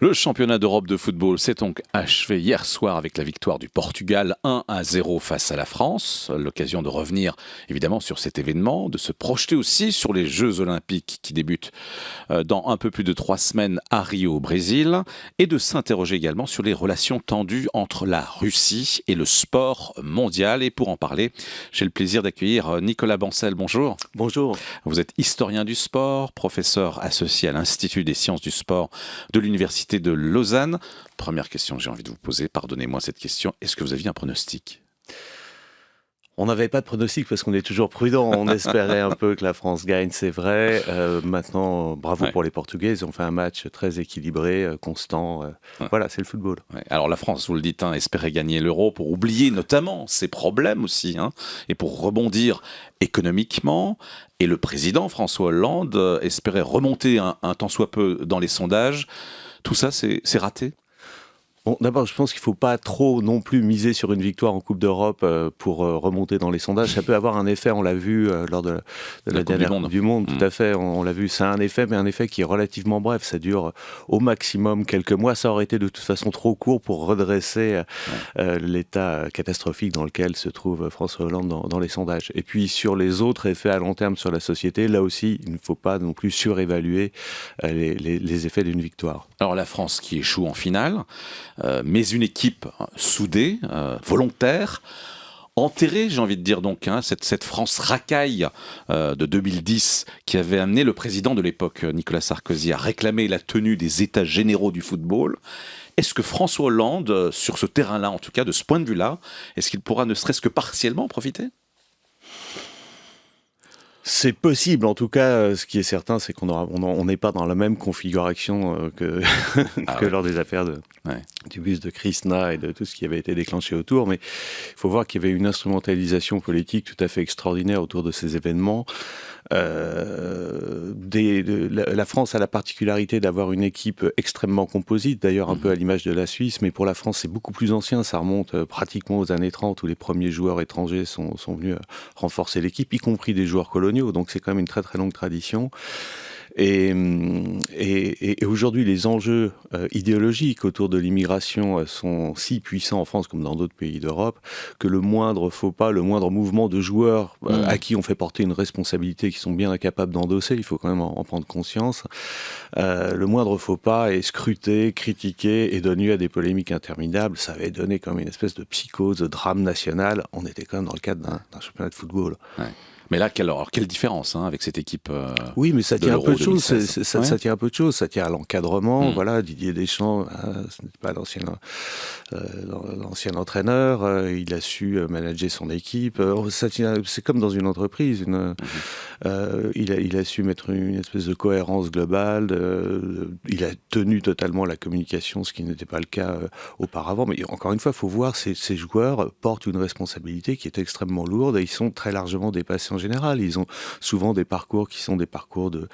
Le championnat d'Europe de football s'est donc achevé hier soir avec la victoire du Portugal 1-0 face à la France. L'occasion de revenir évidemment sur cet événement, de se projeter aussi sur les Jeux Olympiques qui débutent dans un peu plus de 3 semaines à Rio au Brésil et de s'interroger également sur les relations tendues entre la Russie et le sport mondial. Et pour en parler, j'ai le plaisir d'accueillir Nicolas Bancel. Bonjour. Bonjour. Vous êtes historien du sport, professeur associé à l'Institut des sciences du sport de l'Université de Lausanne. Première question que j'ai envie de vous poser, pardonnez-moi cette question, est-ce que vous aviez un pronostic ? On n'avait pas de pronostic parce qu'on est toujours prudent. On espérait un peu que la France gagne, c'est vrai. Maintenant, bravo pour les Portugais. Ils ont fait un match très équilibré, constant. Voilà, c'est le football. Alors la France, vous le dites, espérait gagner l'Euro pour oublier notamment ses problèmes aussi, et pour rebondir économiquement. Et le président François Hollande espérait remonter un tant soit peu dans les sondages. Tout ça, c'est raté ? Bon, d'abord, je pense qu'il ne faut pas trop non plus miser sur une victoire en Coupe d'Europe pour remonter dans les sondages. Ça peut avoir un effet, on l'a vu lors de la dernière Coupe du Monde, tout à fait, on l'a vu. C'est un effet, mais un effet qui est relativement bref. Ça dure au maximum quelques mois. Ça aurait été de toute façon trop court pour redresser l'état catastrophique dans lequel se trouve François Hollande dans les sondages. Et puis sur les autres effets à long terme sur la société, là aussi, il ne faut pas non plus surévaluer les effets d'une victoire. Alors la France qui échoue en finale, mais une équipe soudée, volontaire, enterrée, j'ai envie de dire donc, cette France racaille de 2010 qui avait amené le président de l'époque, Nicolas Sarkozy, à réclamer la tenue des États généraux du football. Est-ce que François Hollande, sur ce terrain-là, en tout cas de ce point de vue-là, est-ce qu'il pourra ne serait-ce que partiellement en profiter ? C'est possible, en tout cas, ce qui est certain, c'est qu'on n'est pas dans la même configuration que lors des affaires du bus de Krishna et de tout ce qui avait été déclenché autour. Mais il faut voir qu'il y avait une instrumentalisation politique tout à fait extraordinaire autour de ces événements. La France a la particularité d'avoir une équipe extrêmement composite, d'ailleurs un peu à l'image de la Suisse, mais pour la France c'est beaucoup plus ancien, ça remonte pratiquement aux années 30 où les premiers joueurs étrangers sont venus renforcer l'équipe, y compris des joueurs coloniaux, donc c'est quand même une très très longue tradition. Et aujourd'hui, les enjeux idéologiques autour de l'immigration sont si puissants en France comme dans d'autres pays d'Europe que le moindre faux pas, le moindre mouvement de joueurs à qui on fait porter une responsabilité qu'ils sont bien incapables d'endosser, il faut quand même en prendre conscience, le moindre faux pas est scruté, critiqué et donné à des polémiques interminables. Ça avait donné comme une espèce de psychose, de drame national. On était quand même dans le cadre d'un championnat de football. Ouais. Mais là, quelle différence avec cette équipe Oui, mais ça tient un peu de choses. Ça tient un peu de choses. Ça tient à l'encadrement. Voilà, Didier Deschamps, ce n'est pas l'ancien entraîneur. Il a su manager son équipe. C'est comme dans une entreprise. Il a su mettre une espèce de cohérence globale. Il a tenu totalement la communication, ce qui n'était pas le cas auparavant. Mais encore une fois, il faut voir, ces joueurs portent une responsabilité qui est extrêmement lourde et ils sont très largement dépassés en général. Ils ont souvent des parcours qui sont des parcours de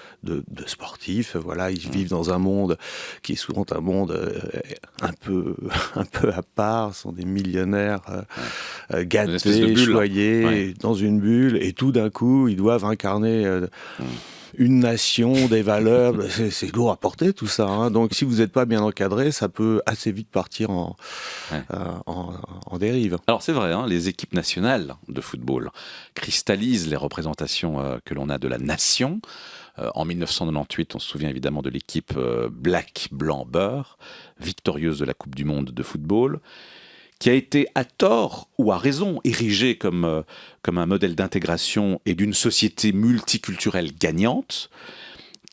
sportifs. Voilà, ils vivent dans un monde qui est souvent un monde un peu à part. Ce sont des millionnaires gâtés, choyés, dans une bulle. Et tout d'un coup, ils doivent incarner une nation, des valeurs. C'est lourd à porter tout ça. Donc si vous n'êtes pas bien encadré, ça peut assez vite partir en dérive. Alors c'est vrai, les équipes nationales de football cristallisent les représentations que l'on a de la nation. En 1998, on se souvient évidemment de l'équipe Black, Blanc, Beurre, victorieuse de la Coupe du Monde de football, qui a été à tort ou à raison érigée comme un modèle d'intégration et d'une société multiculturelle gagnante.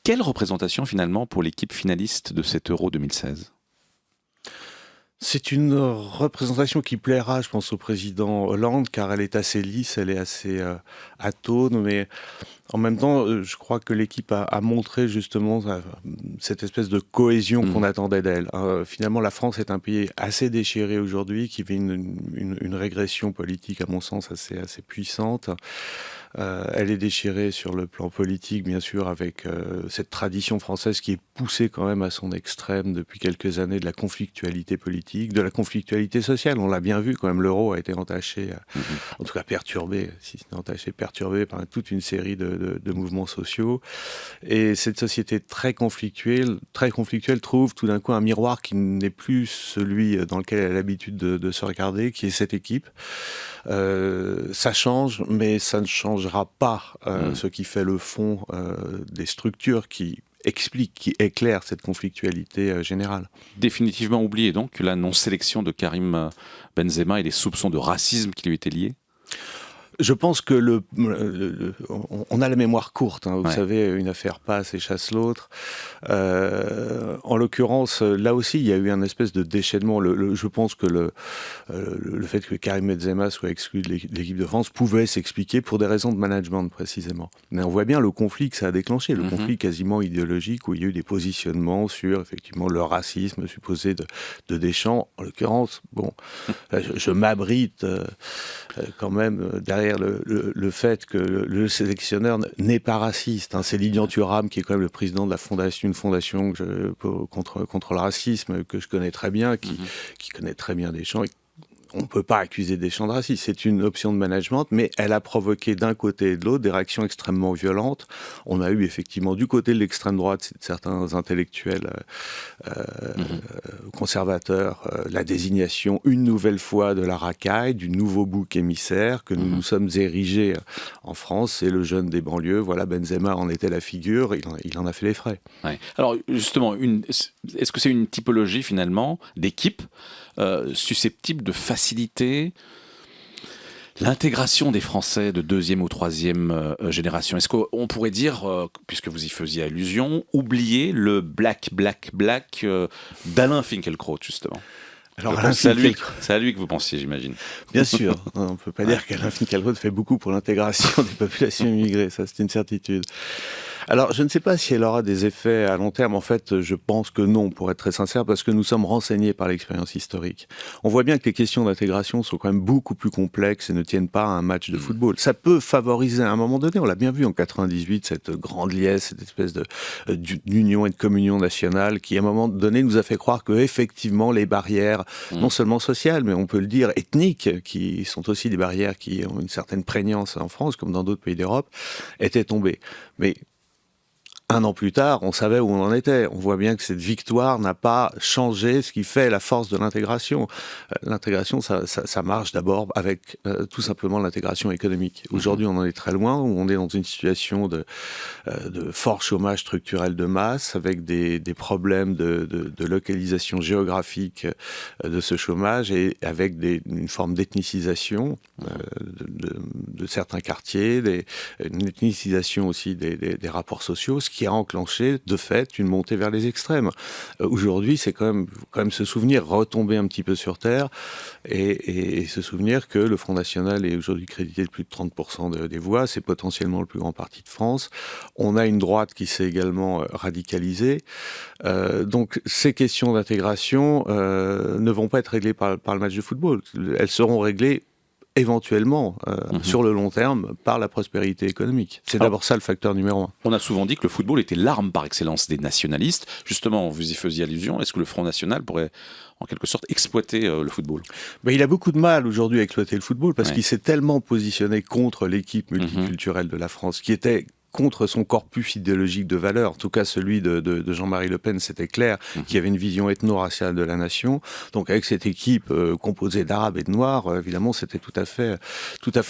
Quelle représentation finalement pour l'équipe finaliste de cet Euro 2016 ? C'est une représentation qui plaira, je pense, au président Hollande, car elle est assez lisse, elle est assez atone, mais en même temps, je crois que l'équipe a montré justement cette espèce de cohésion qu'on attendait d'elle. Finalement, la France est un pays assez déchiré aujourd'hui, qui vit une régression politique, à mon sens, assez puissante. Elle est déchirée sur le plan politique, bien sûr, avec cette tradition française qui est poussée quand même à son extrême depuis quelques années, de la conflictualité politique, de la conflictualité sociale. On l'a bien vu quand même, l'euro a été entaché, en tout cas perturbé, si ce n'est entaché, perturbé par toute une série de mouvements sociaux. Et cette société très conflictuelle trouve tout d'un coup un miroir qui n'est plus celui dans lequel elle a l'habitude de se regarder, qui est cette équipe. Ça change, mais ça ne changera pas ce qui fait le fond des structures qui expliquent, qui éclairent cette conflictualité générale. Définitivement oublié donc la non-sélection de Karim Benzema et les soupçons de racisme qui lui étaient liés. Je pense que on a la mémoire courte. Vous Ouais. savez, une affaire passe et chasse l'autre. En l'occurrence, là aussi, il y a eu un espèce de déchaînement. Je pense que le fait que Karim Benzema soit exclu de l'équipe de France pouvait s'expliquer pour des raisons de management, précisément. Mais on voit bien le conflit que ça a déclenché, le conflit quasiment idéologique, où il y a eu des positionnements sur, effectivement, le racisme supposé de Deschamps. En l'occurrence, bon, je m'abrite quand même derrière le fait que le sélectionneur n'est pas raciste. C'est Lilian Thuram qui est quand même le président de une fondation contre le racisme que je connais très bien, qui connaît très bien Deschamps. On ne peut pas accuser Deschamps de racisme. C'est une option de management, mais elle a provoqué d'un côté et de l'autre des réactions extrêmement violentes. On a eu effectivement du côté de l'extrême droite certains intellectuels conservateurs la désignation une nouvelle fois de la racaille, du nouveau bouc émissaire que nous nous sommes érigés en France. C'est le jeune des banlieues. Voilà, Benzema en était la figure. Il en a fait les frais. Ouais. Alors justement, est-ce que c'est une typologie finalement d'équipe susceptible de faciliter l'intégration des Français de deuxième ou troisième génération? Est-ce qu'on pourrait dire, puisque vous y faisiez allusion, oublier le black d'Alain Finkielkraut, justement? Alors, C'est à lui que vous pensiez, j'imagine. Bien sûr, on ne peut pas dire qu'Alain Finkielkraut fait beaucoup pour l'intégration des populations immigrées, ça c'est une certitude. Alors, je ne sais pas si elle aura des effets à long terme. En fait, je pense que non, pour être très sincère, parce que nous sommes renseignés par l'expérience historique. On voit bien que les questions d'intégration sont quand même beaucoup plus complexes et ne tiennent pas à un match de football. Ça peut favoriser à un moment donné, on l'a bien vu en 98, cette grande liesse, cette espèce d'union et de communion nationale qui, à un moment donné, nous a fait croire que effectivement les barrières, non seulement sociales, mais on peut le dire ethniques, qui sont aussi des barrières qui ont une certaine prégnance en France, comme dans d'autres pays d'Europe, étaient tombées. Mais un an plus tard, on savait où on en était. On voit bien que cette victoire n'a pas changé ce qui fait la force de l'intégration. L'intégration, ça marche d'abord avec tout simplement l'intégration économique. Aujourd'hui, on en est très loin, où on est dans une situation de fort chômage structurel de masse, avec des problèmes de localisation géographique de ce chômage et avec une forme d'ethnicisation de certains quartiers, une ethnicisation aussi des rapports sociaux, ce qui a enclenché de fait une montée vers les extrêmes. Aujourd'hui, c'est quand même se souvenir, retomber un petit peu sur terre et se souvenir que le Front National est aujourd'hui crédité de plus de 30% des voix, c'est potentiellement le plus grand parti de France. On a une droite qui s'est également radicalisée. Donc ces questions d'intégration ne vont pas être réglées par le match de football. Elles seront réglées éventuellement, sur le long terme, par la prospérité économique. C'est d'abord ça le facteur numéro 1. On a souvent dit que le football était l'arme par excellence des nationalistes. Justement, vous y faisiez allusion. Est-ce que le Front National pourrait, en quelque sorte, exploiter le football? Il a beaucoup de mal aujourd'hui à exploiter le football parce qu'il s'est tellement positionné contre l'équipe multiculturelle de la France, qui était contre son corpus idéologique de valeurs, en tout cas celui de Jean-Marie Le Pen, c'était clair, qui avait une vision ethno-raciale de la nation. Donc avec cette équipe composée d'Arabes et de Noirs, évidemment, c'était tout à fait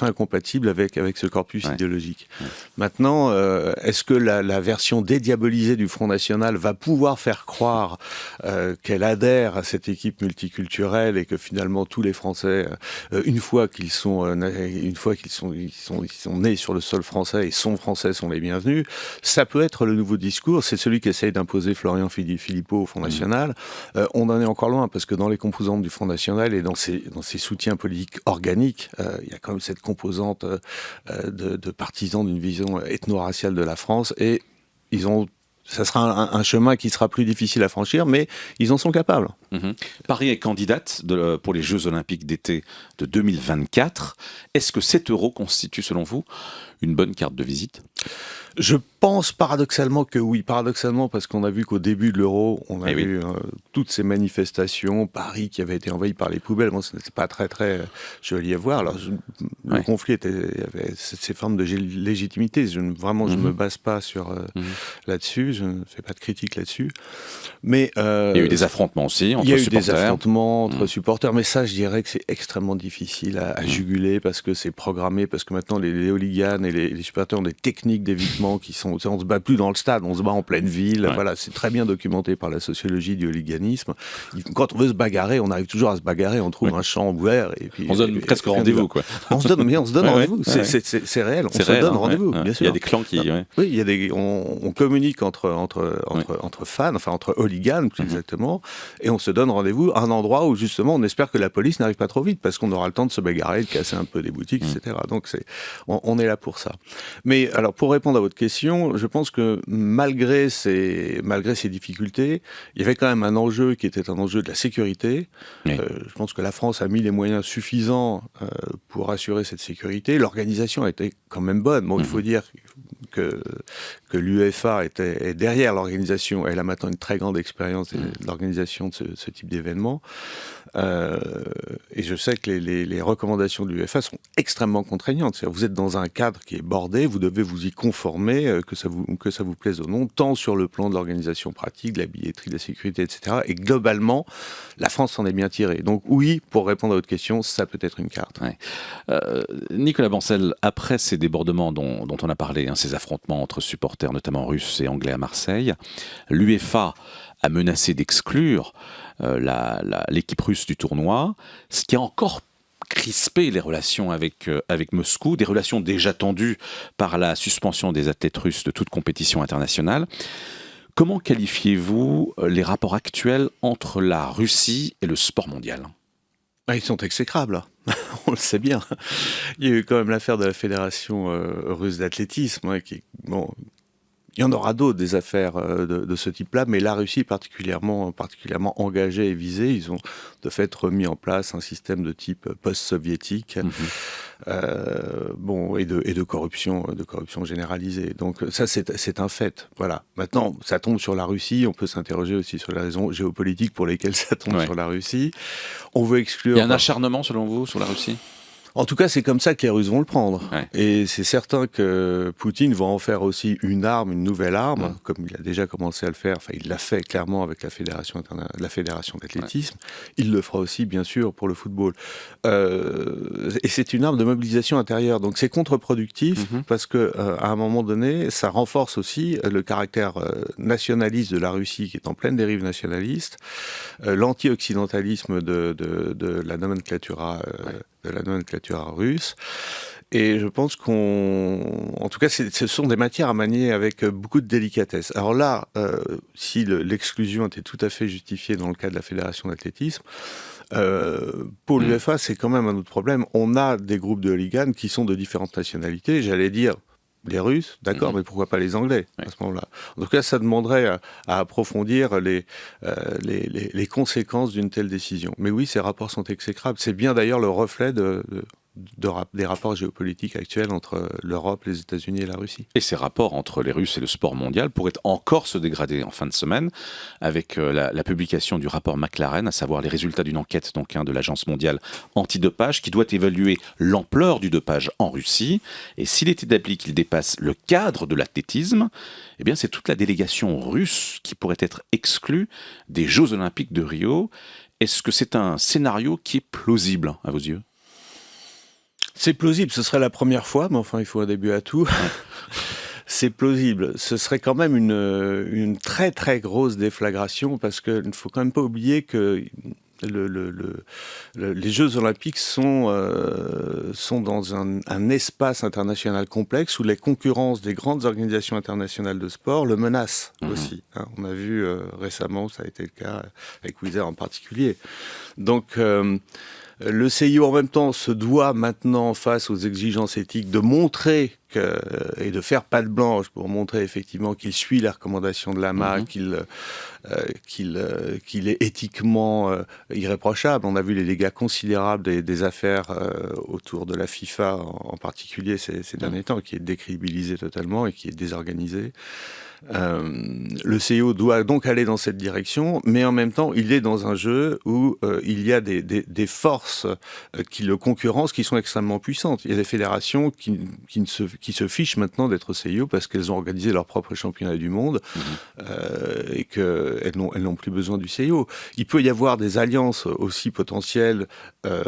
incompatible avec ce corpus idéologique. Maintenant, est-ce que la version dédiabolisée du Front National va pouvoir faire croire qu'elle adhère à cette équipe multiculturelle et que finalement tous les Français, une fois qu'ils sont nés sur le sol français et sont français, sont les bienvenus. Ça peut être le nouveau discours, c'est celui qu'essaye d'imposer Florian Philippot au Front National. On en est encore loin, parce que dans les composantes du Front National et dans ses soutiens politiques organiques, il y a quand même cette composante de partisans d'une vision ethno-raciale de la France, et ils ont ça sera un chemin qui sera plus difficile à franchir, mais ils en sont capables. Paris est candidate pour les Jeux Olympiques d'été de 2024. Est-ce que cet euro constitue, selon vous, une bonne carte de visite ? Je pense paradoxalement que oui, paradoxalement parce qu'on a vu qu'au début de l'Euro, on a vu toutes ces manifestations, Paris qui avait été envahi par les poubelles, bon, ce n'était pas très joli à voir. Alors le conflit avait ces formes de légitimité. Je ne me base pas sur là-dessus, je ne fais pas de critique là-dessus. Mais il y a eu des affrontements aussi entre supporters. Il y a eu des affrontements entre supporters, mais ça, je dirais que c'est extrêmement difficile à juguler parce que c'est programmé, parce que maintenant les hooligans et les supporters ont des techniques d'évitement qui sont, on se bat plus dans le stade, on se bat en pleine ville. Voilà, c'est très bien documenté par la sociologie du hooliganisme. Quand on veut se bagarrer, on arrive toujours à se bagarrer, on trouve un champ ouvert et puis on se donne presque rendez-vous, quoi. On se donne rendez-vous. C'est réel. On se donne rendez-vous, bien sûr. Il y a des clans qui. Oui, il y a on communique entre fans, enfin entre hooligans plus exactement, et on se donne rendez-vous à un endroit où justement on espère que la police n'arrive pas trop vite parce qu'on aura le temps de se bagarrer, de casser un peu des boutiques, etc. Donc on est là pour ça. Mais alors pour répondre à votre question, je pense que malgré ces difficultés, il y avait quand même un enjeu qui était un enjeu de la sécurité. Je pense que la France a mis les moyens suffisants pour assurer cette sécurité. L'organisation était quand même bonne. Bon, il faut dire que l'UEFA est derrière l'organisation. Elle a maintenant une très grande expérience de l'organisation de ce type d'événement. Et je sais que les recommandations de l'UEFA sont extrêmement contraignantes. C'est-à-dire, vous êtes dans un cadre qui est bordé, vous devez vous y conformer, que ça vous plaise ou non, tant sur le plan de l'organisation pratique, de la billetterie, de la sécurité, etc. Et globalement, la France s'en est bien tirée. Donc oui, pour répondre à votre question, ça peut être une carte. Nicolas Bancel, après ces débordements dont on a parlé, ces affrontements entre supporters, notamment russes et anglais à Marseille, l'UEFA a menacé d'exclure l'équipe russe du tournoi, ce qui a encore crispé les relations avec Moscou, des relations déjà tendues par la suspension des athlètes russes de toute compétition internationale. Comment qualifiez-vous les rapports actuels entre la Russie et le sport mondial ? Ils sont exécrables, on le sait bien. Il y a eu quand même l'affaire de la Fédération russe d'athlétisme, il y en aura d'autres, des affaires de ce type-là, mais la Russie particulièrement engagée et visée. Ils ont de fait remis en place un système de type post-soviétique, et de corruption généralisée. Donc ça, c'est un fait. Voilà. Maintenant, ça tombe sur la Russie. On peut s'interroger aussi sur les raisons géopolitiques pour lesquelles ça tombe sur la Russie. On veut exclure. Il y a un acharnement, selon vous, sur la Russie ? En tout cas, c'est comme ça que les Russes vont le prendre. Et c'est certain que Poutine va en faire aussi une nouvelle arme, comme il a déjà commencé à le faire. Enfin, il l'a fait clairement avec la fédération d'athlétisme. Il le fera aussi, bien sûr, pour le football. Et c'est une arme de mobilisation intérieure. Donc c'est contre-productif parce que à un moment donné, ça renforce aussi le caractère nationaliste de la Russie, qui est en pleine dérive nationaliste, l'anti-occidentalisme de la nomenclatura russe. Et je pense en tout cas, ce sont des matières à manier avec beaucoup de délicatesse. Alors là, si l'exclusion était tout à fait justifiée dans le cas de la Fédération d'athlétisme, pour l'UEFA, c'est quand même un autre problème. On a des groupes de hooligans qui sont de différentes nationalités. J'allais dire les Russes, d'accord, mais pourquoi pas les Anglais à ce moment-là ? En tout cas, ça demanderait à approfondir les conséquences d'une telle décision. Mais oui, ces rapports sont exécrables. C'est bien d'ailleurs le reflet des rapports géopolitiques actuels entre l'Europe, les États-Unis et la Russie. Et ces rapports entre les Russes et le sport mondial pourraient encore se dégrader en fin de semaine avec la publication du rapport McLaren, à savoir les résultats d'une enquête de l'Agence mondiale antidopage qui doit évaluer l'ampleur du dopage en Russie. Et s'il est établi qu'il dépasse le cadre de l'athlétisme, eh bien c'est toute la délégation russe qui pourrait être exclue des Jeux Olympiques de Rio. Est-ce que c'est un scénario qui est plausible à vos yeux ? C'est plausible, ce serait la première fois, mais enfin, il faut un début à tout. C'est plausible. Ce serait quand même une très très grosse déflagration, parce qu'il ne faut quand même pas oublier que les Jeux Olympiques sont dans un espace international complexe où les concurrences des grandes organisations internationales de sport le menacent aussi. On a vu récemment, ça a été le cas avec Wizz Air en particulier. Donc le CIO, en même temps, se doit maintenant, face aux exigences éthiques, de montrer et de faire patte blanche pour montrer effectivement qu'il suit les recommandations de l'AMA, qu'il est éthiquement irréprochable. On a vu les dégâts considérables des affaires autour de la FIFA en particulier ces derniers temps, qui est décrédibilisé totalement et qui est désorganisé. Le CIO doit donc aller dans cette direction, mais en même temps, il est dans un jeu où il y a des forces qui le concurrencent, qui sont extrêmement puissantes. Il y a des fédérations qui se fichent maintenant d'être CIO parce qu'elles ont organisé leur propre championnat du monde et qu'elles n'ont plus besoin du CIO. Il peut y avoir des alliances aussi potentielles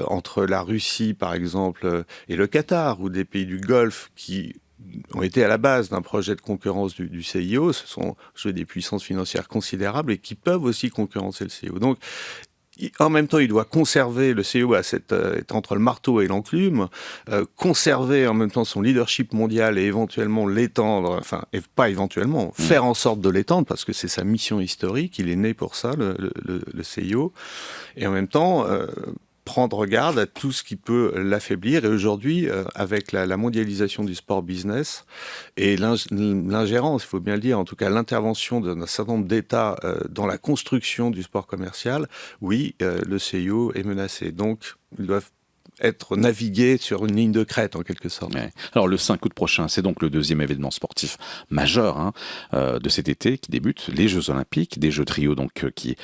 entre la Russie, par exemple, et le Qatar, ou des pays du Golfe qui ont été à la base d'un projet de concurrence du CIO. Ce sont des puissances financières considérables et qui peuvent aussi concurrencer le CIO. Donc, en même temps, il doit conserver le CIO est entre le marteau et l'enclume, conserver en même temps son leadership mondial et éventuellement l'étendre, enfin, et pas éventuellement, faire en sorte de l'étendre, parce que c'est sa mission historique, il est né pour ça, le CIO, et en même temps prendre garde à tout ce qui peut l'affaiblir. Et aujourd'hui, avec la mondialisation du sport business et l'ingérence, il faut bien le dire, en tout cas l'intervention d'un certain nombre d'États dans la construction du sport commercial, oui, le CIO est menacé. Donc, ils doivent être navigués sur une ligne de crête en quelque sorte. Ouais. Alors le 5 août prochain, c'est donc le deuxième événement sportif majeur de cet été qui débute, les Jeux Olympiques, des Jeux de Rio donc qui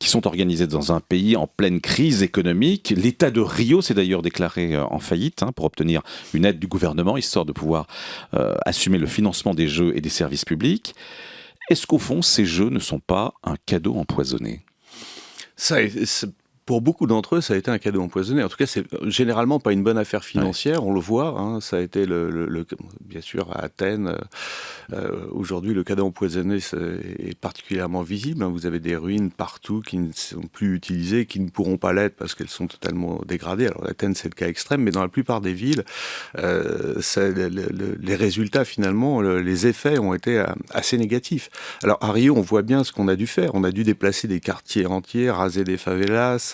sont organisés dans un pays en pleine crise économique. L'État de Rio s'est d'ailleurs déclaré en faillite pour obtenir une aide du gouvernement, histoire de pouvoir assumer le financement des Jeux et des services publics. Est-ce qu'au fond, ces Jeux ne sont pas un cadeau empoisonné ? Pour beaucoup d'entre eux, ça a été un cadeau empoisonné. En tout cas, c'est généralement pas une bonne affaire financière. On le voit. Ça a été bien sûr à Athènes. Aujourd'hui, le cadeau empoisonné est particulièrement visible. Vous avez des ruines partout qui ne sont plus utilisées, qui ne pourront pas l'être parce qu'elles sont totalement dégradées. Alors Athènes, c'est le cas extrême, mais dans la plupart des villes, les résultats finalement, les effets ont été assez négatifs. Alors à Rio, on voit bien ce qu'on a dû faire. On a dû déplacer des quartiers entiers, raser des favelas.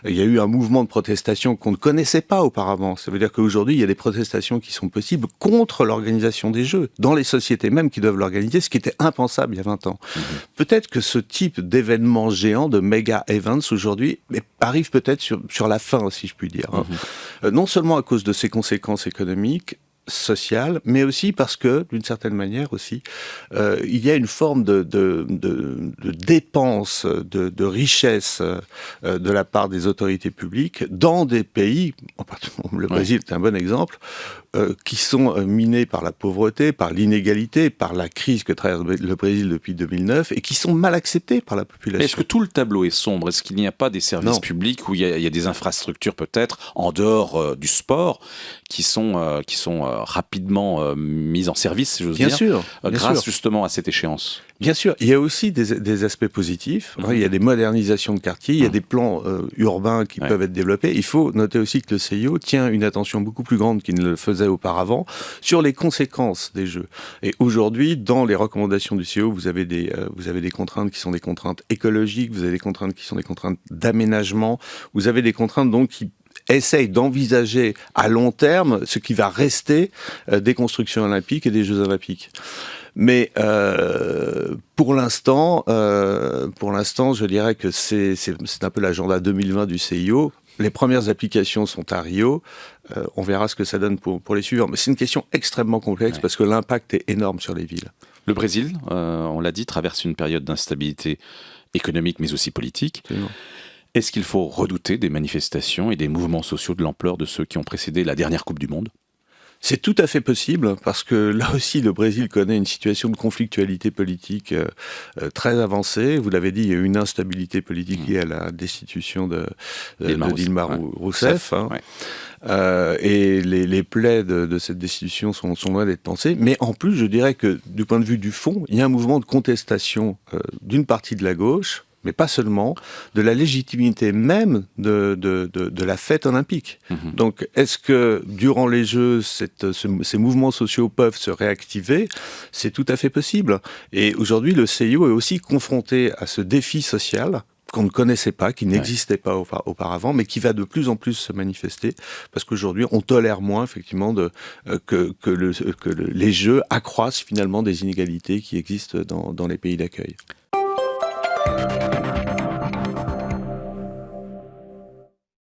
Il y a eu un mouvement de protestation qu'on ne connaissait pas auparavant. Ça veut dire qu'aujourd'hui, il y a des protestations qui sont possibles contre l'organisation des Jeux, dans les sociétés même qui doivent l'organiser, ce qui était impensable il y a 20 ans. Peut-être que ce type d'événement géant, de méga events aujourd'hui, arrive peut-être sur la fin, si je puis dire. Non seulement à cause de ses conséquences économiques, sociale, mais aussi parce que, d'une certaine manière aussi, il y a une forme de dépense, de richesse de la part des autorités publiques dans des pays, le Brésil est un bon exemple, qui sont minés par la pauvreté, par l'inégalité, par la crise que traverse le Brésil depuis 2009 et qui sont mal acceptés par la population. Est-ce que tout le tableau est sombre ? Est-ce qu'il n'y a pas des services publics où il y a des infrastructures peut-être en dehors du sport qui sont rapidement mises en service, si j'ose dire, grâce justement à cette échéance ? Bien sûr, il y a aussi des aspects positifs. Il y a des modernisations de quartiers, il y a des plans urbains qui peuvent être développés. Il faut noter aussi que le CIO tient une attention beaucoup plus grande qu'il ne le faisait auparavant sur les conséquences des Jeux. Et aujourd'hui, dans les recommandations du CIO, vous avez des contraintes qui sont des contraintes écologiques, vous avez des contraintes qui sont des contraintes d'aménagement, vous avez des contraintes donc qui essaye d'envisager à long terme ce qui va rester des constructions olympiques et des Jeux olympiques. Mais pour l'instant, je dirais que c'est un peu l'agenda 2020 du CIO. Les premières applications sont à Rio. On verra ce que ça donne pour les suivants. Mais c'est une question extrêmement complexe parce que l'impact est énorme sur les villes. Le Brésil, on l'a dit, traverse une période d'instabilité économique mais aussi politique. Absolument. Est-ce qu'il faut redouter des manifestations et des mouvements sociaux de l'ampleur de ceux qui ont précédé la dernière Coupe du Monde ? C'est tout à fait possible, parce que là aussi, le Brésil connaît une situation de conflictualité politique très avancée. Vous l'avez dit, il y a eu une instabilité politique liée à la destitution de Dilma Rousseff. Et les plaies de cette destitution sont loin d'être pensées. Mais en plus, je dirais que du point de vue du fond, il y a un mouvement de contestation d'une partie de la gauche, mais pas seulement, de la légitimité même de la fête olympique. Donc, est-ce que, durant les Jeux, ces mouvements sociaux peuvent se réactiver ? C'est tout à fait possible. Et aujourd'hui, le CIO est aussi confronté à ce défi social, qu'on ne connaissait pas, qui n'existait pas auparavant, mais qui va de plus en plus se manifester, parce qu'aujourd'hui, on tolère moins, effectivement, que les jeux accroissent finalement des inégalités qui existent dans les pays d'accueil.